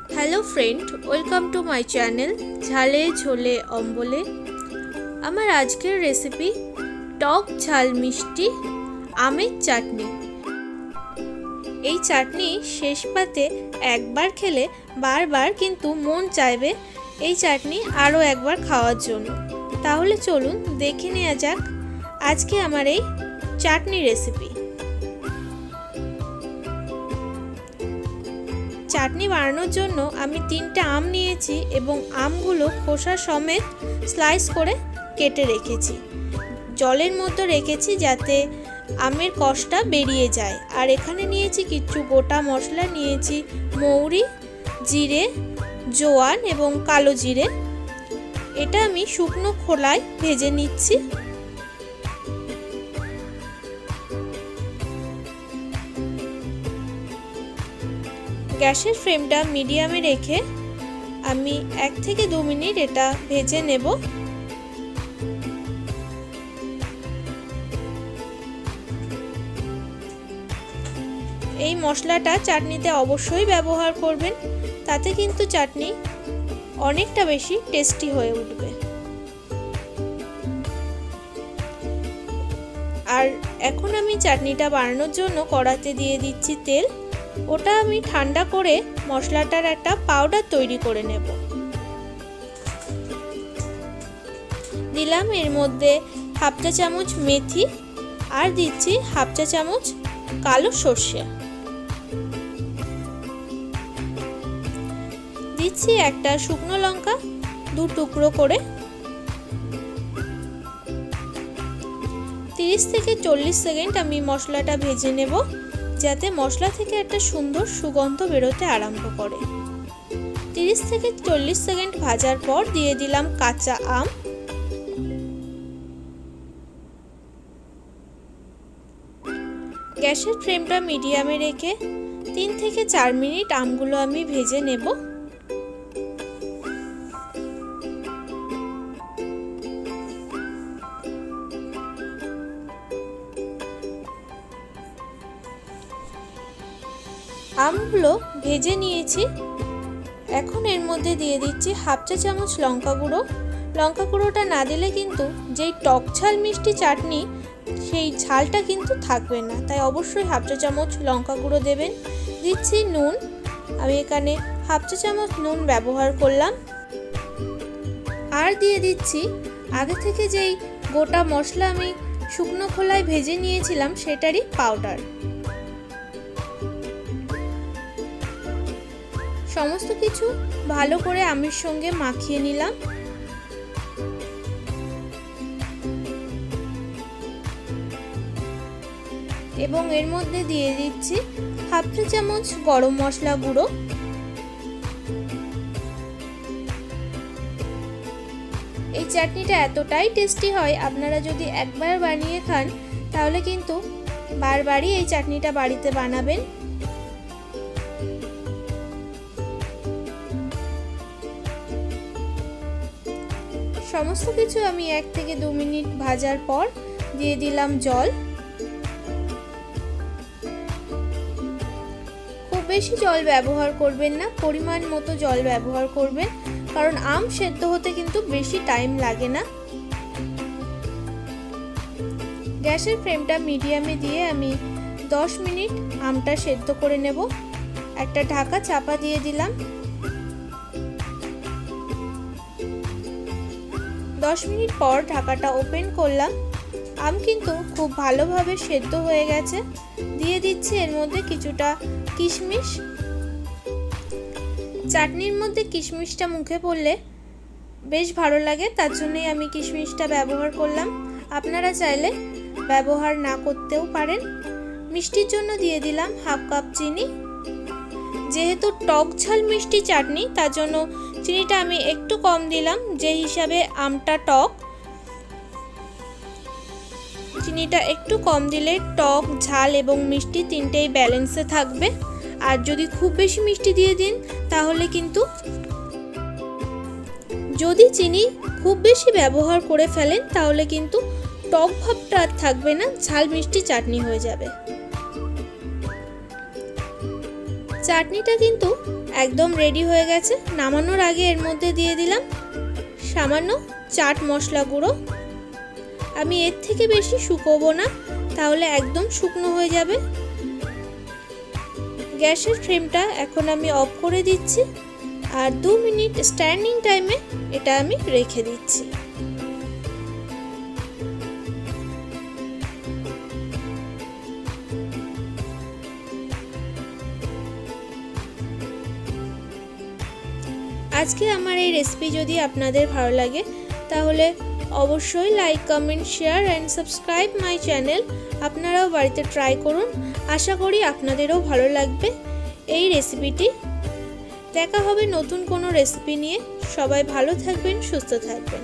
Hello friend, welcome to my channel झाले झोले अम्बले। आमार आजकेर रेसिपि टक झाल मिष्टि आमेर चाटनी। এই চাটনি শেষ পাতে একবার খেলে বারবার কিন্তু মন চাইবে এই চাটনি আরও একবার খাওয়ার জন্য। তাহলে চলুন দেখে নেওয়া যাক আজকে আমার এই চাটনি রেসিপি। চাটনি বানানোর জন্য আমি 3টা আম নিয়েছি এবং আমগুলো খোসা সমেত স্লাইস করে কেটে রেখেছি। জলের মধ্যে রেখেছি যাতে আমের কষটা বেরিয়ে যায়। আর এখানে নিয়েছি কিছু গোটা মশলা, নিয়েছি মৌরি, জিরে, জোয়ান এবং কালো জিরে। এটা আমি শুকনো খোলায় ভেজে নিচ্ছি। গ্যাসের ফ্লেমটা মিডিয়ামে রেখে আমি 1 থেকে 2 মিনিট এটা ভেজে নেব। এই মশলাটা চাটনিতে অবশ্যই ব্যবহার করবেন, তাতে কিন্তু চাটনি অনেকটা বেশি টেস্টি হয়ে উঠবে। আর এখন আমি চাটনিটা বানানোর জন্য কড়াতে দিয়ে দিচ্ছি তেল। ওটা আমি ঠান্ডা করে মশলাটার একটা পাউডার তৈরি করে নেব। দিলাম এর মধ্যে হাফ চা চামচ মেথি আর দিচ্ছি হাফ চা চামচ কালো সর্ষে। দিচ্ছি একটা শুকনো লঙ্কা 2 টুকরো করে। 30 থেকে 40 সেকেন্ড আমি মশলাটা ভেজে নেব যাতে মশলা থেকে একটা সুন্দর সুগন্ধ বেরোতে আরম্ভ করে। 30 থেকে 40 সেকেন্ড ভাজার পর দিয়ে দিলাম কাঁচা আম। গ্যাসের ফ্লেমটা মিডিয়ামে রেখে 3 থেকে 4 মিনিট আমগুলো আমি ভেজে নেব। আমগুলো ভেজে নিয়েছি। এখন এর মধ্যে দিয়ে দিচ্ছি হাফ চা চামচ লঙ্কা গুঁড়ো। লঙ্কা গুঁড়োটা না দিলে কিন্তু যেই টক ঝাল মিষ্টি চাটনি সেই ঝালটা কিন্তু থাকবে না, তাই অবশ্যই হাফ চা চামচ লঙ্কা গুঁড়ো দেবেন। দিচ্ছি নুন, আমি এখানে হাফ চা চামচ নুন ব্যবহার করলাম। আর দিয়ে দিচ্ছি আগে থেকে যেই গোটা মশলা আমি শুকনো খোলায় ভেজে নিয়েছিলাম সেটারই পাউডার। সমস্ত কিছু ভালো করে আমের সঙ্গে মাখিয়ে নিলাম। এবং এর মধ্যে দিয়ে দিচ্ছি হাফ চা চামচ গরম মশলা গুঁড়ো। এই চাটনিটা এতটাই টেস্টি হয়, আপনারা যদি একবার বানিয়ে খান তাহলে কিন্তু বারবারই এই চাটনিটা বাড়িতে বানাবেন। সমস্ত কিছু আমি 1 থেকে 2 মিনিট ভাজার পর দিয়ে দিলাম জল। খুব বেশি জল ব্যবহার করবেন না, পরিমাণ মতো জল ব্যবহার করবেন, কারণ আম সেদ্ধ হতে কিন্তু বেশি টাইম লাগে না। গ্যাসের ফ্লেমটা মিডিয়ামে দিয়ে আমি 10 মিনিট আমটা সেদ্ধ করে নেব। একটা ঢাকা চাপা দিয়ে দিলাম। 10 মিনিট পর ঢাকাটা ওপেন করলাম। আম কিন্তু খুব ভালোভাবে সেদ্ধ হয়ে গেছে। দিয়ে দিচ্ছি এর মধ্যে কিছুটা কিশমিশ। চাটনির মধ্যে কিশমিশটা মুখে পড়লে বেশ ভালো লাগে, তার জন্যই আমি কিশমিশটা ব্যবহার করলাম। আপনারা চাইলে ব্যবহার না করতেও পারেন। মিষ্টির জন্য দিয়ে দিলাম হাফ কাপ চিনি। যেহেতু টক ঝাল মিষ্টি চাটনি তার জন্য চিনিটা আমি একটু কম দিলাম, যে হিসাবে আমটা টক। চিনিটা একটু কম দিলে টক, ঝাল এবং মিষ্টি তিনটেই ব্যালেন্সে থাকবে। আর যদি খুব বেশি মিষ্টি দিয়ে দিন তাহলে কিন্তু, যদি চিনি খুব বেশি ব্যবহার করে ফেলেন তাহলে কিন্তু টক ভাবটা আর থাকবে না, ঝাল মিষ্টি চাটনি হয়ে যাবে। চাটনিটা কিন্তু একদম রেডি হয়ে গেছে। নামানোর আগে এর মধ্যে দিয়ে দিলাম সামান্য চাট মশলা গুঁড়ো। আমি এর থেকে বেশি শুকোবো না, তাহলে একদম শুকনো হয়ে যাবে। গ্যাসের ফ্লেমটা এখন আমি অফ করে দিচ্ছি আর 2 মিনিট স্ট্যান্ডিং টাইমে এটা আমি রেখে দিচ্ছি। আজকে আমার এই রেসিপি যদি আপনাদের ভালো লাগে তাহলে অবশ্যই like, comment, share and subscribe my channel. আপনারাও বাড়িতে ট্রাই করুন, আশা করি আপনাদেরও ভালো লাগবে এই রেসিপিটি। দেখা হবে নতুন কোনো রেসিপি নিয়ে। সবাই ভালো থাকবেন, সুস্থ থাকবেন।